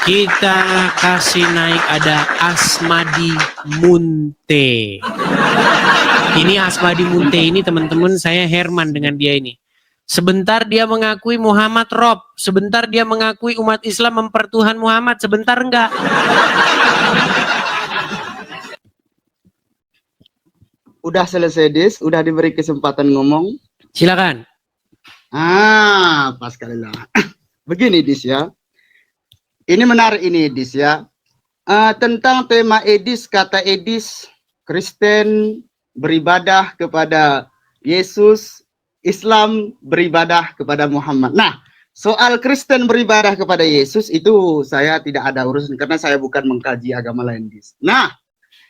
Kita kasih naik ada Asmadi Munte. Ini Asmadi Munte ini teman-teman, saya Herman dengan dia ini. Sebentar dia mengakui Muhammad Rob, sebentar dia mengakui umat Islam mempertuhan Muhammad, sebentar enggak. Udah selesai Dis, udah diberi kesempatan ngomong. Silakan. Pas kali lah. Begini Dis ya. Ini menarik ini Edis ya. Tentang tema Edis, kata Edis, Kristen beribadah kepada Yesus, Islam beribadah kepada Muhammad. Nah, soal Kristen beribadah kepada Yesus itu saya tidak ada urusan karena saya bukan mengkaji agama lain Edis. Nah,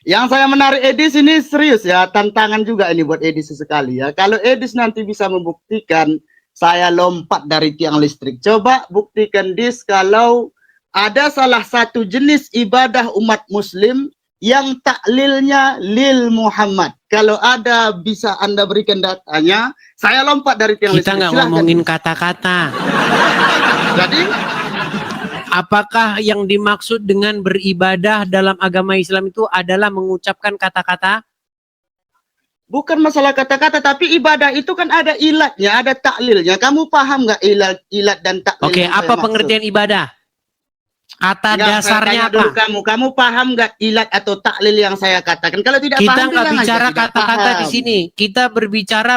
yang saya menarik Edis ini serius ya, tantangan juga ini buat Edis sekali ya. Kalau Edis nanti bisa membuktikan saya lompat dari tiang listrik. Coba buktikan Dis kalau ada salah satu jenis ibadah umat muslim yang taklilnya lil Muhammad. Kalau ada bisa Anda berikan datanya, saya lompat dari tiang listrik. Kita nggak ngomongin kata-kata. Jadi, apakah yang dimaksud dengan beribadah dalam agama Islam itu adalah mengucapkan kata-kata? bukan masalah kata-kata, tapi ibadah itu kan ada ilatnya, ada taklilnya. Kamu paham nggak ilat dan taklil? Oke, apa pengertian ibadah? Kata Nggak, dasarnya apa? dulu kamu paham nggak ilat atau taklil yang saya katakan? Kalau tidak Kita paham, nggak bilang bicara aja, tidak kata-kata di paham. sini. Kita berbicara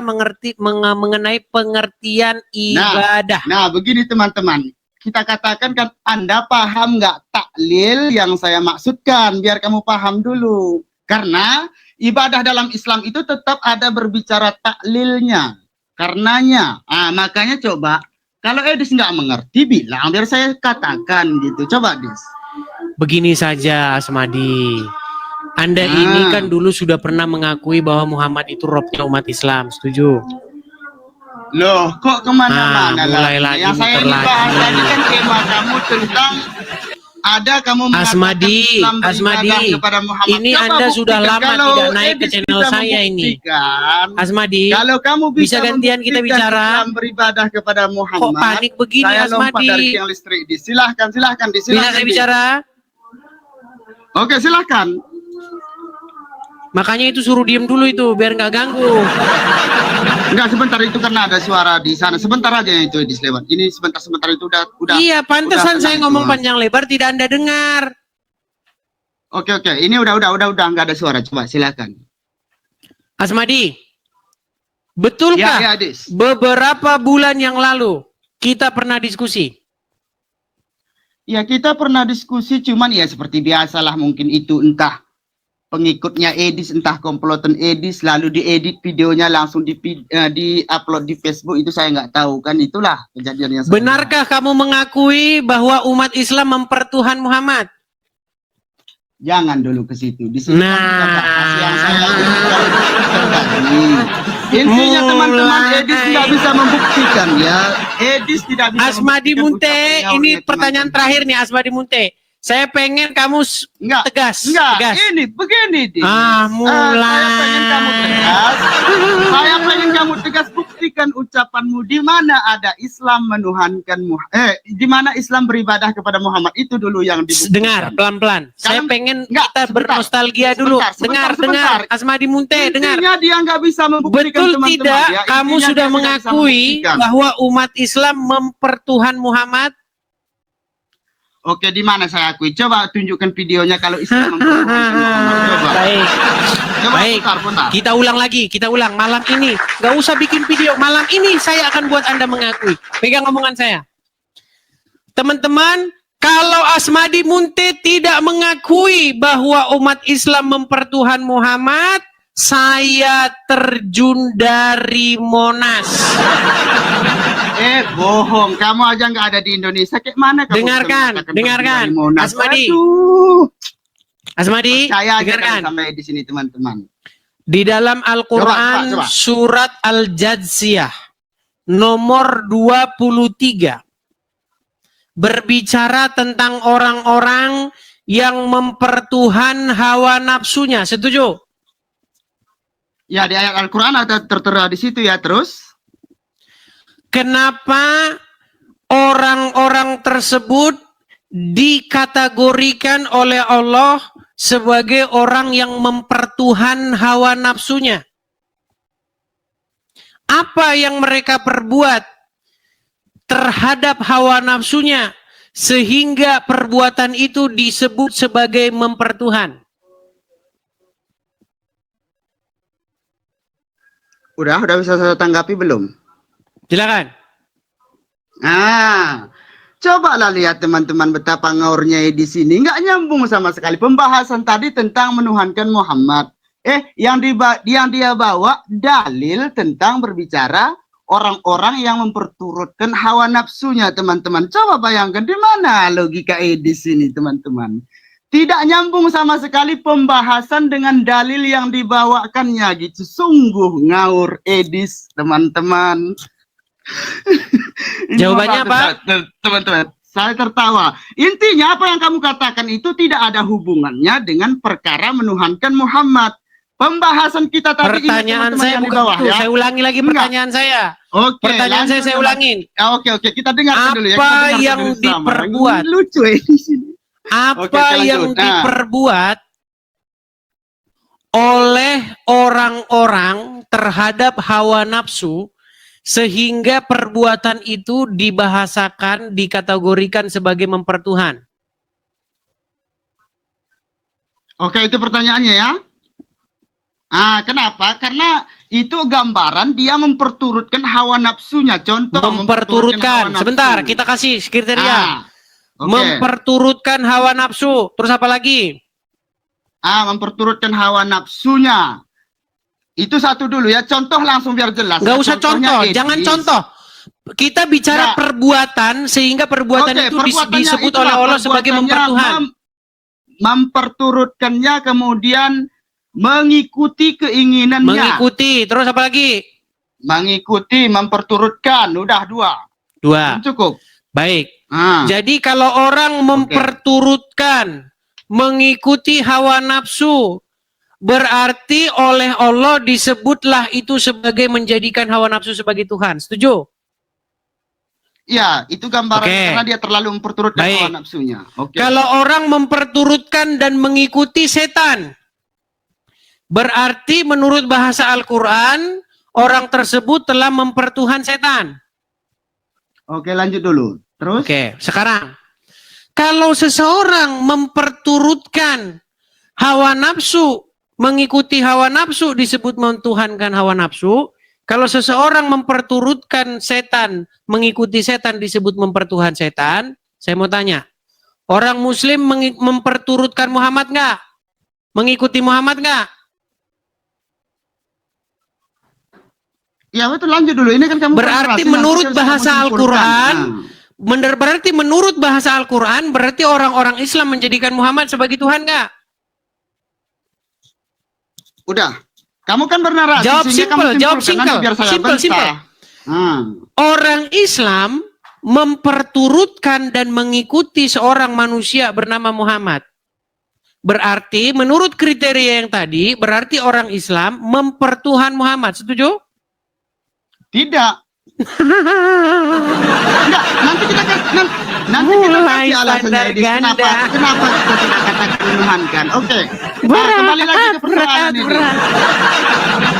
mengenai pengertian ibadah. Nah, begini teman-teman. Kita katakan kan Anda paham nggak taklil yang saya maksudkan? Biar kamu paham dulu. Karena ibadah dalam Islam itu tetap ada berbicara taklilnya. Karenanya, makanya coba. Kalau Edis nggak mengerti, bilang biar saya katakan gitu. Coba, Dis. Begini saja, Asmadi. Anda ini kan dulu sudah pernah mengakui bahwa Muhammad itu robnya umat Islam. Setuju? Loh, kok kemana-mana mulai lagi yang saya bahas tadi kan tema kamu tentang ada kamu Asmadi, kepada Muhammad. ini Coba Anda sudah buktikan. lama Kalau tidak naik ke Edis channel bisa saya ini. Asmadi, Kalau kamu bisa gantian kita bicara. Islam beribadah kepada Muhammad. Kok panik begini, saya Asmadi? lompat dari tiang listrik. Silahkan. Bisa saya bicara? Oke, silahkan. Makanya itu suruh diem dulu itu, biar nggak ganggu. Enggak, sebentar itu karena ada suara di sana. Sebentar aja itu Edis lewat. Ini sebentar itu udah. Iya, pantesan saya ngomong panjang lebar tidak Anda dengar. Oke. Ini udah nggak ada suara. Coba silakan. Asmadi, betulkah ya, Edis. beberapa bulan yang lalu kita pernah diskusi? Ya, kita pernah diskusi, cuman ya seperti biasalah, mungkin itu entah pengikutnya Edis, entah komplotan Edis, lalu diedit videonya langsung di-upload di Facebook, itu saya nggak tahu kan, itulah kejadian yang benarkah kamu mengakui bahwa umat Islam mempertuhan Muhammad? Jangan dulu ke situ. Di sini yang saya intinya teman-teman, Edis tidak bisa membuktikan ya. Edis tidak bisa. Asmadi Munte, ini pertanyaan terakhir nih Asmadi Munte. Saya pengen kamu tegas. Ini begini, Dis. Mulai. Saya pengen kamu tegas, buktikan ucapanmu di mana ada Islam menuhankan di mana Islam beribadah kepada Muhammad, itu dulu yang dibuktikan. Dengar pelan-pelan. Saya pengen kita bernostalgia dulu. Dengar. Asmadi Munte, dengar. Intinya dia nggak bisa membuktikan. Betul tidak ya? Kamu sudah mengakui bahwa umat Islam mempertuhan Muhammad? Oke, di mana saya akui? Coba tunjukkan videonya kalau Islam mempertuhankan Muhammad. Coba. Baik. Bentar. Kita ulang malam ini. Gak usah bikin video. Malam ini saya akan buat Anda mengakui. Pegang omongan saya. Teman-teman, kalau Asmadi Munte tidak mengakui bahwa umat Islam mempertuhan Muhammad, saya terjun dari Monas. Bohong, kamu aja nggak ada di Indonesia, kayak mana kamu? Dengarkan, Asmadi, saya dengarkan sampai di sini teman-teman. Di dalam Al-Quran surat Al-Jadziyah nomor 23 berbicara tentang orang-orang yang mempertuhan hawa nafsunya. Setuju? Ya, di ayat Al-Quran ada tertera di situ ya. Terus kenapa orang-orang tersebut dikategorikan oleh Allah sebagai orang yang mempertuhan hawa nafsunya. Apa yang mereka perbuat terhadap hawa nafsunya sehingga perbuatan itu disebut sebagai mempertuhan? Udah bisa saya tanggapi belum? Silakan. Cobalah lihat teman-teman betapa ngaurnya di sini. Nggak nyambung sama sekali. Pembahasan tadi tentang menuhankan Muhammad. Yang dia bawa dalil tentang berbicara orang-orang yang memperturutkan hawa nafsunya, teman-teman. Coba bayangkan di mana logika di sini, teman-teman. Tidak nyambung sama sekali pembahasan dengan dalil yang dibawakannya gitu. Sungguh ngaur Edis, teman-teman. Jawabannya apa? Teman-teman, saya tertawa. Intinya apa yang kamu katakan itu tidak ada hubungannya dengan perkara menuhankan Muhammad. Pembahasan kita tadi pertanyaan saya bukan itu. Ya? Saya ulangi lagi pertanyaan saya. Oke, pertanyaan saya ulangin. Oke, kita dengarkan dulu ya. Apa yang diperbuat? Lucu di sini. Apa yang diperbuat oleh orang-orang terhadap hawa nafsu sehingga perbuatan itu dibahasakan, dikategorikan sebagai mempertuhan? Oke, itu pertanyaannya ya. Kenapa? Karena itu gambaran dia memperturutkan hawa nafsunya. Contoh memperturutkan. Sebentar, kita kasih kriteria. Memperturutkan hawa nafsu. Terus apa lagi? Memperturutkan hawa nafsunya. Itu satu dulu ya, contoh langsung biar jelas. Gak usah contoh, jangan contoh. Kita bicara perbuatan sehingga perbuatan itu disebut oleh Allah sebagai mempertuhan. Memperturutkannya kemudian mengikuti keinginannya. Mengikuti, terus apa lagi? Mengikuti, memperturutkan, udah dua. Cukup. Baik. Jadi kalau orang memperturutkan, mengikuti hawa nafsu, berarti oleh Allah disebutlah itu sebagai menjadikan hawa nafsu sebagai Tuhan. Setuju? Ya, itu gambaran karena dia terlalu memperturutkan hawa nafsunya. Kalau orang memperturutkan dan mengikuti setan, berarti menurut bahasa Al-Quran, orang tersebut telah mempertuhan setan. Oke, lanjut dulu. Terus? Sekarang. Kalau seseorang memperturutkan hawa nafsu, mengikuti hawa nafsu disebut mentuhankan hawa nafsu. Kalau seseorang memperturutkan setan, mengikuti setan disebut mempertuhan setan. Saya mau tanya, orang muslim memperturutkan Muhammad nggak? Mengikuti Muhammad nggak? Ya betul, lanjut dulu. Ini kan kamu berarti menurut bahasa Al-Quran, berarti menurut bahasa Al-Quran, berarti orang-orang Islam menjadikan Muhammad sebagai Tuhan nggak? Udah, kamu kan bernarasi. Jawab simple. Orang Islam memperturutkan dan mengikuti seorang manusia bernama Muhammad. Berarti menurut kriteria yang tadi, berarti orang Islam mempertuhan Muhammad. Setuju? Tidak. Enggak, nanti kita kasih alasannya ini. Kenapa kita tidak katakan menuhankan? Kembali lagi ke persoalan ini.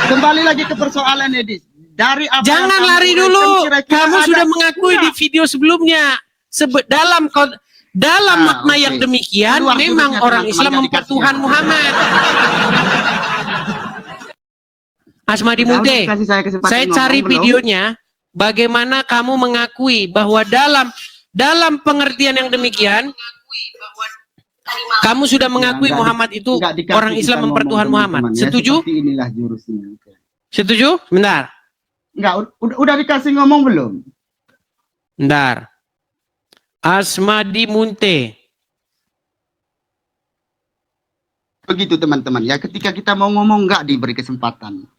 Kembali lagi ke persoalan ini. Dari apa jangan lari dulu. Kamu sudah mengakui di video sebelumnya. Dalam makna yang demikian, memang orang Islam mempertuhan Muhammad. Asmadi Munte, saya cari videonya. Bagaimana kamu mengakui bahwa dalam pengertian yang demikian, kamu sudah mengakui Muhammad itu orang Islam mempertuhan Muhammad. Setuju? Inilah jurusnya. Setuju? Bentar. Enggak, udah dikasih ngomong belum? Bentar. Asmadi Munte. Begitu teman-teman ya, ketika kita mau ngomong enggak diberi kesempatan.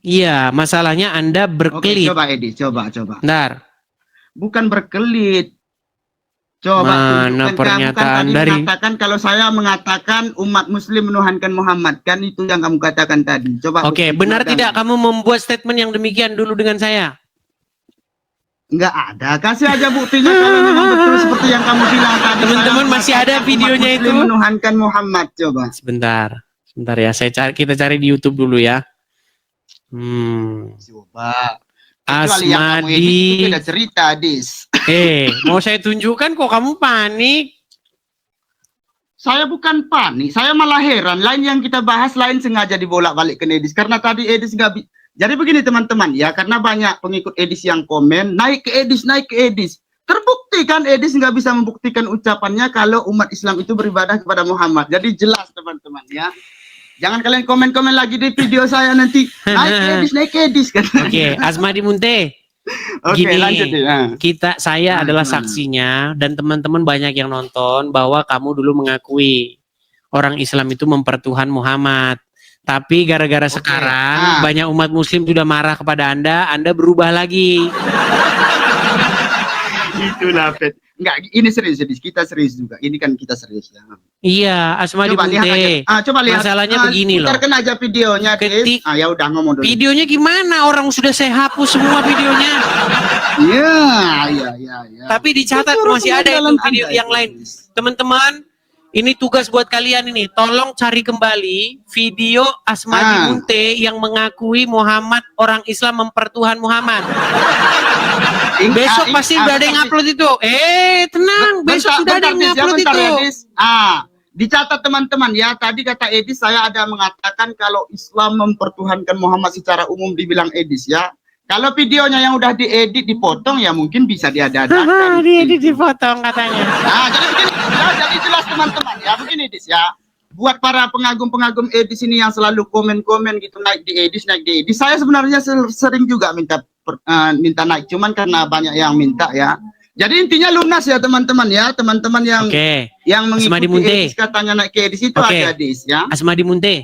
Iya, masalahnya Anda berkelit. Coba Edi, coba. Bentar. Bukan berkelit. Coba mana pernyataan kamu dari mengatakan kalau saya mengatakan umat muslim menuhankan Muhammad, kan itu yang kamu katakan tadi. Coba. Benar tidak kamu membuat statement yang demikian dulu dengan saya? Nggak ada. Kasih aja buktinya kalau memang betul seperti yang kamu bilang tadi. Teman-teman, Saya masih ada mengatakan videonya umat Muslim itu? menuhankan Muhammad, coba. Sebentar ya. Kita cari di YouTube dulu ya. Coba. Kecuali yang kamu edit itu Asmadi. beda cerita, Dis. Mau saya tunjukkan kok kamu panik. Saya bukan panik, saya malah heran. Lain yang kita bahas, lain sengaja dibolak-balik ke Edis. Karena tadi Edis nggak jadi begini teman-teman ya, karena banyak pengikut Edis yang komen, naik ke Edis, naik ke Edis. Terbukti kan Edis nggak bisa membuktikan ucapannya kalau umat Islam itu beribadah kepada Muhammad. Jadi jelas teman-teman ya. Jangan kalian komen-komen lagi di video saya nanti, naik ke Edis, naik ke Edis. Oke, Asmadi Munte. Oke, Gini, lanjut ya. saya adalah gimana? saksinya dan teman-teman banyak yang nonton bahwa kamu dulu mengakui orang Islam itu mempertuhan Muhammad. Tapi gara-gara sekarang banyak umat Muslim sudah marah kepada Anda berubah lagi. Itulah Pet. Enggak, ini serius, kita serius juga. Ini kan kita serius ya. Iya, Asmadi Coba lihat Munte. aja. Coba lihat. Masalahnya begini loh. Putarkan aja videonya, Dis. Ya udah ngomong dulu. Videonya gimana? Orang sudah saya hapus semua videonya. Iya. Tapi dicatat Itu masih ada itu jalan video Anda yang itu, lain. Dis. Teman-teman, ini tugas buat kalian ini. Tolong cari kembali video Asmadi Munte yang mengakui Muhammad orang Islam mempertuhan Muhammad. Besok pasti udah ada yang upload itu. Tenang, besok sudah ada yang upload itu. Dicatat teman-teman ya. Tadi kata Edis, saya ada mengatakan kalau Islam mempertuhankan Muhammad secara umum dibilang Edis ya. Kalau videonya yang udah diedit, dipotong ya mungkin bisa diadakan. Diedit dipotong katanya. Jadi begini, jadi jelas teman-teman ya. Begini Edis ya. Buat para pengagum-pengagum Edis ini yang selalu komen-komen gitu naik di Edis. Saya sebenarnya sering juga minta naik, cuman karena banyak yang minta ya. Jadi intinya lunas ya teman-teman ya, teman-teman yang mengikuti Edis katanya naik ke Edis itu ada Edis ya. Asmadi Munte,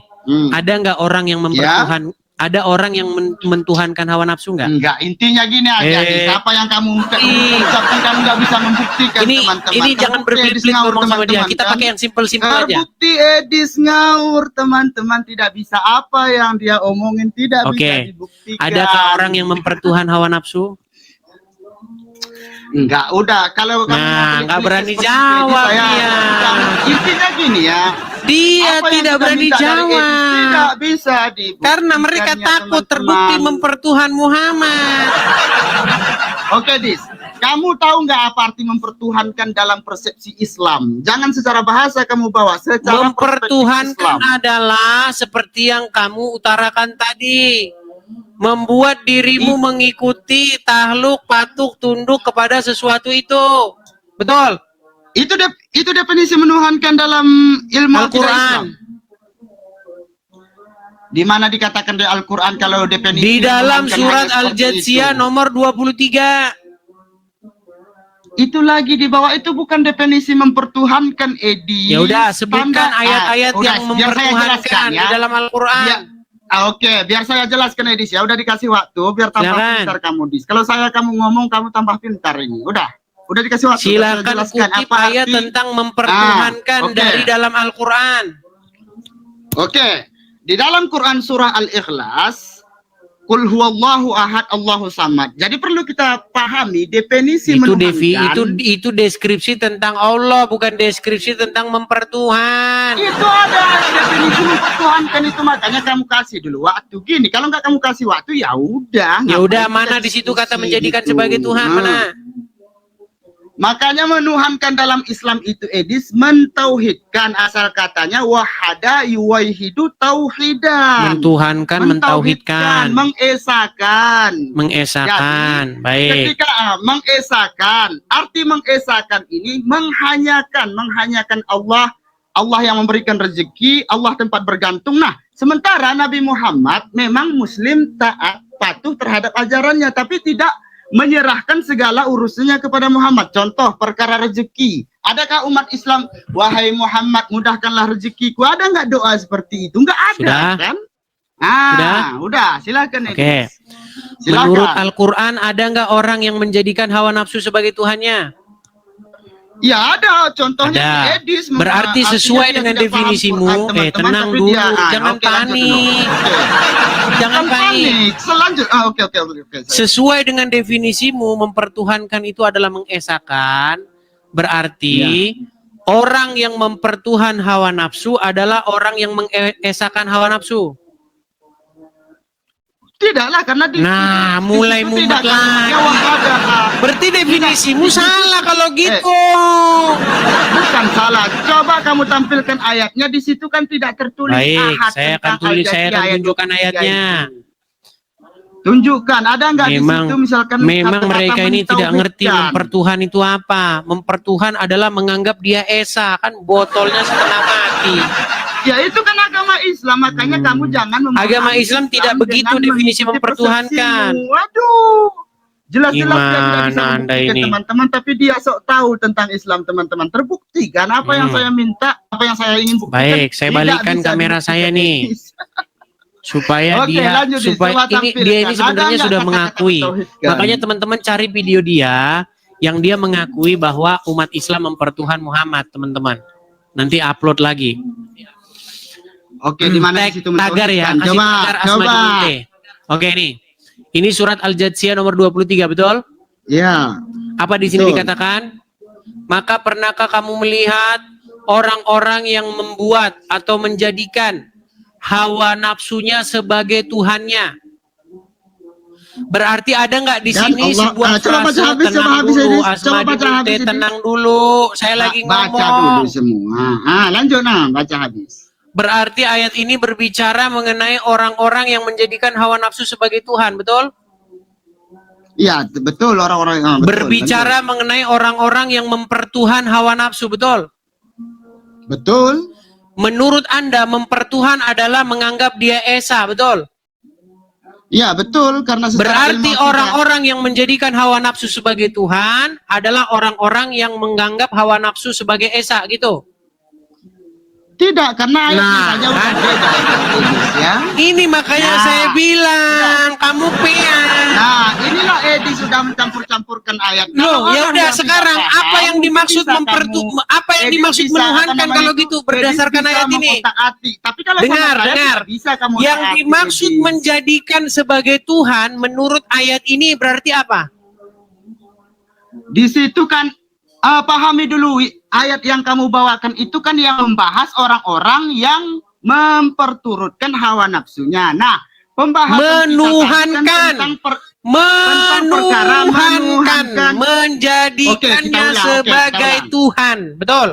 ada nggak orang yang mempertuhan? Ada orang yang mentuhankan hawa nafsu nggak? Enggak, intinya gini aja. Apa yang kamu ucapkan kamu nggak bisa membuktikan teman-teman. Ini jangan berbelit-belit ngomong sama dia. Kita pakai yang simpel-simpel aja. Terbukti Edis ngawur teman-teman, tidak bisa apa yang dia omongin tidak bisa dibuktikan. Adakah orang yang mempertuhan hawa nafsu? Enggak, udah kalau kamu nggak berani jawab dia. Intinya gini ya. Dia tidak berani jawab. Tidak bisa karena mereka takut terbukti mempertuhan Muhammad. Oke, Dis. Kamu tahu nggak apa arti mempertuhankan dalam persepsi Islam? Jangan secara bahasa kamu bawa, secara mempertuhankan adalah seperti yang kamu utarakan tadi. Membuat dirimu mengikuti takluk, patuh, tunduk kepada sesuatu itu. Betul? Itu definisi menuhankan dalam ilmu Al-Quran. Di mana dikatakan di Al-Quran kalau definisi di dalam surat Al-Jathiyah nomor 23. Itu lagi di bawah, itu bukan definisi mempertuhankan Edi. Ya udah, sebutkan ayat-ayat yang mempertuhankan di dalam Al-Quran. Oke, biar saya jelaskan Edis ya. Udah dikasih waktu biar tambah pintar kamu, Dis. Kalau kamu ngomong kamu tambah pintar ini. Udah dikasih waktu. Silakan kutip ayat tentang mempertuhankan dari dalam Al-Quran. Oke. Di dalam Quran surah Al-Ikhlas, Qul huwallahu ahad Allahu samad. Jadi perlu kita pahami definisi menuhankan. Itu deskripsi tentang Allah, bukan deskripsi tentang mempertuhan. Itu ada definisi mempertuhankan itu, makanya kamu kasih dulu waktu gini. Kalau nggak kamu kasih waktu ya udah. Ya udah, mana di situ kata menjadikan sebagai Tuhan, mana? Makanya menuhankan dalam Islam itu Edis mentauhidkan, asal katanya wahada yuwaihidu tauhidan. Mentuhankan, mentauhidkan, mengesakan. Mengesakan. Jadi, baik. Ketika mengesakan, arti mengesakan ini menghanyakan Allah yang memberikan rezeki, Allah tempat bergantung. Nah, sementara Nabi Muhammad memang muslim taat patuh terhadap ajarannya, tapi tidak menyerahkan segala urusannya kepada Muhammad. Contoh perkara rezeki. Adakah umat Islam, wahai Muhammad mudahkanlah rezekiku? Ada nggak doa seperti itu? Nggak ada. Sudah? Kan? Udah. Silakan. Oke. Menurut Al-Quran ada nggak orang yang menjadikan hawa nafsu sebagai Tuhannya? Ya ada contohnya Ada. di Edis. Berarti Artinya sesuai dia dengan tidak paham definisimu, Quran, teman-teman, tenang tapi dulu, dia, jangan oke, lanjut dulu. panik. Oke. Jangan Bukan panik. Selanjutnya, oke. Sesuai dengan definisimu, mempertuhankan itu adalah mengesakan. Berarti orang yang mempertuhan hawa nafsu adalah orang yang mengesakan hawa nafsu. Tidaklah, karena Nah, mulai situ mumet tidak lagi. jawab ada. Berarti definisimu salah kalau gitu. Bukan salah. Coba kamu tampilkan ayatnya, di situ kan tidak tertulis Baik, ahad saya akan tentang tulis, al-Jathiyah saya akan ayat tunjukkan 23 ayatnya. itu. Tunjukkan, ada nggak di Memang, situ misalkan memang kata-kata mereka ini tidak ngerti mentauhidkan? mempertuhan itu apa. Mempertuhan adalah menganggap dia esa, kan botolnya setengah mati. Ya itu kan agama Islam, makanya kamu jangan memahami Agama Islam tidak begitu dengan definisi mengikuti mempertuhankan. persepsimu. Waduh, jelas-jelas dia tidak bisa Gimana Anda membuktikan ini? teman-teman, tapi dia sok tahu tentang Islam teman-teman. Terbuktikan apa yang saya minta, apa yang saya ingin buktikan. Baik, saya tidak balikkan bisa kamera dibuktikan. saya nih. Supaya Oke, dia, lanjut, supaya coba ini tampilkan. dia ini sebenarnya Ada nggak sudah kata-kata mengakui. mentauhidkan? Makanya teman-teman cari video dia yang dia mengakui bahwa umat Islam mempertuhan Muhammad, teman-teman. Nanti upload lagi. Oke, di mana Tag di situ tagar ya, mentauhidkan? kasih tagar Asmadi Munte. Oke nih. Ini surat Al-Jathiyah nomor 23, betul? Ya. Apa di sini Betul. dikatakan? Maka pernahkah kamu melihat orang-orang yang membuat atau menjadikan hawa nafsunya sebagai Tuhannya? Berarti ada nggak di Dan sini Allah, sebuah coba baca frase, habis, coba tenang habis, dulu, Edis. Coba Asmadi baca Munte, habis, Edis. tenang dulu, saya lagi Baca ngomong. dulu semua. Lanjut baca habis. Berarti ayat ini berbicara mengenai orang-orang yang menjadikan hawa nafsu sebagai Tuhan, betul? Iya, betul orang-orang betul, Berbicara mengenai orang-orang yang mempertuhan hawa nafsu, betul? betul. Menurut Anda, mempertuhan adalah menganggap dia esa, betul? Iya, betul, karena secara Berarti ilmu kita- orang-orang yang menjadikan hawa nafsu sebagai Tuhan adalah orang-orang yang menganggap hawa nafsu sebagai esa, gitu? tidak, karena ayatnya Nah, saja udah kan? beda, Edis, ya. Ini makanya Nah, saya bilang, kamu pean. Nah, inilah Edi sudah mencampur-campurkan ayat. Loh, Kalau ya orang udah yang sekarang tidak paham, apa yang dimaksud bisa apa yang Edi dimaksud bisa, menuhankan apa kalau namanya gitu itu, berdasarkan Edi bisa ayat ini? mengotak-atik. Tapi kalau Dengar, sama saya dengar. tidak bisa kamu Yang otak-atik, dimaksud Edi. menjadikan sebagai Tuhan menurut ayat ini berarti apa? Di situ kan pahami dulu ayat yang kamu bawakan itu kan yang membahas orang-orang yang memperturutkan hawa nafsunya. Nah, pembahasan Menuhankan. kita tentang Menuhankan, menjadikannya Oke, kita ulang. sebagai Oke, kita Tuhan, betul?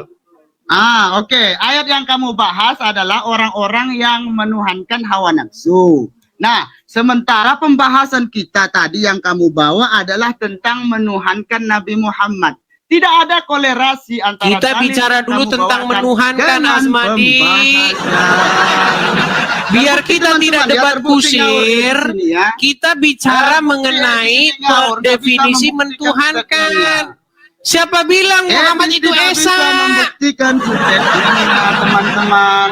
Oke. Ayat yang kamu bahas adalah orang-orang yang menuhankan hawa nafsu. Nah, sementara pembahasan kita tadi yang kamu bawa adalah tentang menuhankan Nabi Muhammad. Tidak ada kolerasi antara Kita dalil bicara yang dulu kamu tentang bawakan menuhankan, dengan Asmadi. pembahasan. Biar Terbukti, kita tidak teman-teman, ya, debat terbukti ngawur di kusir, sini, ya. kita bicara Terbukti mengenai di sini ngawur, nggak bisa definisi membuktikan mentuhankan. sutetnya. Siapa bilang Muhammad itu tidak esa? bisa membuktikan sutetnya, teman-teman.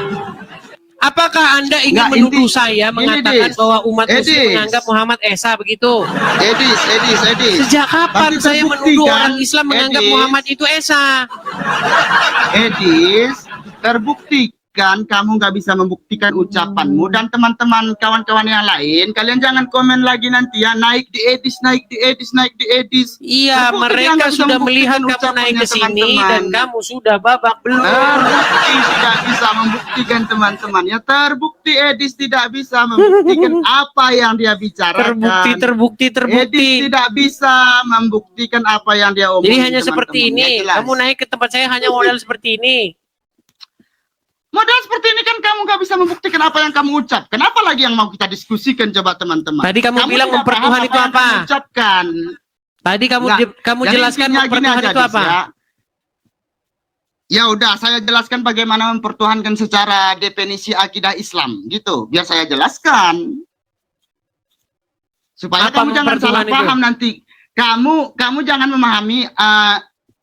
Apakah Anda ingin Nggak, menuduh inti- saya ini, mengatakan Dis. bahwa umat Muslim Edis. menganggap Muhammad esa begitu? Edis. Sejak kapan Tapi saya terbukti, menuduh kan, orang Islam menganggap Edis. Muhammad itu esa? Edis, terbuktikan kamu nggak bisa membuktikan ucapanmu dan teman-teman kawan-kawan yang lain, kalian jangan komen lagi nanti ya, naik di Edis. Iya, Terbukti dia mereka nggak bisa sudah membuktikan melihat kamu naik ucapannya, ke sini teman-teman. dan kamu sudah babak belur. Terbukti tidak bisa membuktikan, teman-teman ya. Terbukti Edis tidak bisa membuktikan apa yang dia bicarakan. Terbukti. Edis tidak bisa membuktikan apa yang dia omongin. Jadi hanya seperti teman-teman. Ya, ini. jelas. Kamu naik ke tempat saya hanya modal seperti ini. Modal seperti ini kan kamu nggak bisa membuktikan apa yang kamu ucap. Kenapa lagi yang mau kita diskusikan, coba teman-teman? Tadi kamu bilang tidak mempertuhan paham itu yang apa? kamu ucapkan. Tadi Nggak. kamu Jadi jelaskan intinya gini mempertuhan aja, itu Dis, apa? Ya udah, saya jelaskan bagaimana mempertuhankan secara definisi akidah Islam, gitu. Biar saya jelaskan. Supaya Apa kamu jangan salah mempertuhan itu? paham nanti. Kamu jangan memahami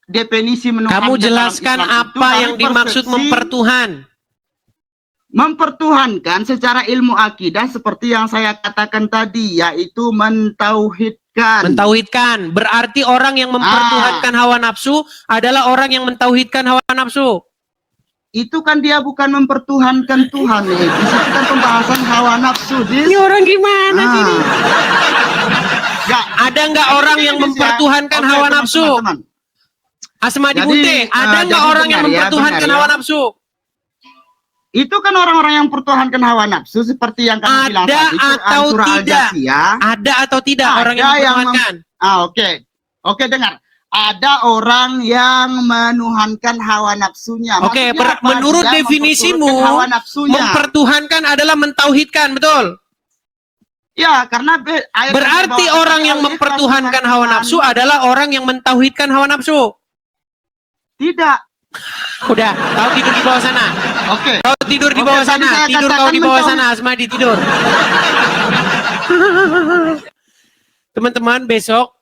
definisi menuhankan. Kamu dalam jelaskan Islam itu apa dari yang dimaksud persepsi mempertuhan. mempertuhankan secara ilmu akidah seperti yang saya katakan tadi, yaitu mentauhidkan. Mentauhidkan. Berarti orang yang mempertuhankan hawa nafsu adalah orang yang mentauhidkan hawa nafsu. Itu kan dia bukan mempertuhankan Tuhan, Dis. Itu kan pembahasan hawa nafsu, Dis. Ini orang gimana sih ini? Nggak. Ada nggak orang yang Dis, ya. mempertuhankan Oke, hawa nafsu? teman-teman. Asmadi Jadi, Munte, ada nggak jadi orang yang benar ya, mempertuhankan benar ya. hawa nafsu? Itu kan orang-orang yang mempertuhankan hawa nafsu seperti yang kamu bilang Ada tadi. Quran atau surah tidak? Al-Jasiyah. Ada atau tidak Ada orang yang mempertuhankan? Oke. Oke, dengar. Ada orang yang menuhankan hawa nafsunya. Oke, Maksudnya apa? menurut Dia definisimu, memperturutkan hawa nafsunya. mempertuhankan adalah mentauhidkan, betul? Ya, karena ayat Berarti yang orang yang dibawakan mempertuhankan hawa Tuhan. nafsu adalah orang yang mentauhidkan hawa nafsu. Tidak. Udah, kau tidur di bawah sana. Oke. Kau tidur di Oke, bawah tadi sana. saya Tidur kau katakan di bawah mentauhid. sana, Asmadi tidur. Teman-teman, besok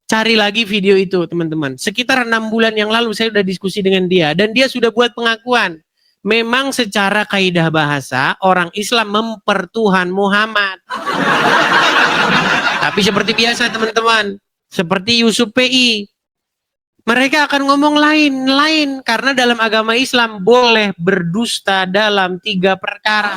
cari lagi video itu, teman-teman. Sekitar 6 bulan yang lalu saya sudah diskusi dengan dia dan dia sudah buat pengakuan. Memang secara kaidah bahasa orang Islam mempertuhan Muhammad. Tapi seperti biasa teman-teman, seperti Yusuf PI, mereka akan ngomong lain karena dalam agama Islam boleh berdusta dalam 3 perkara.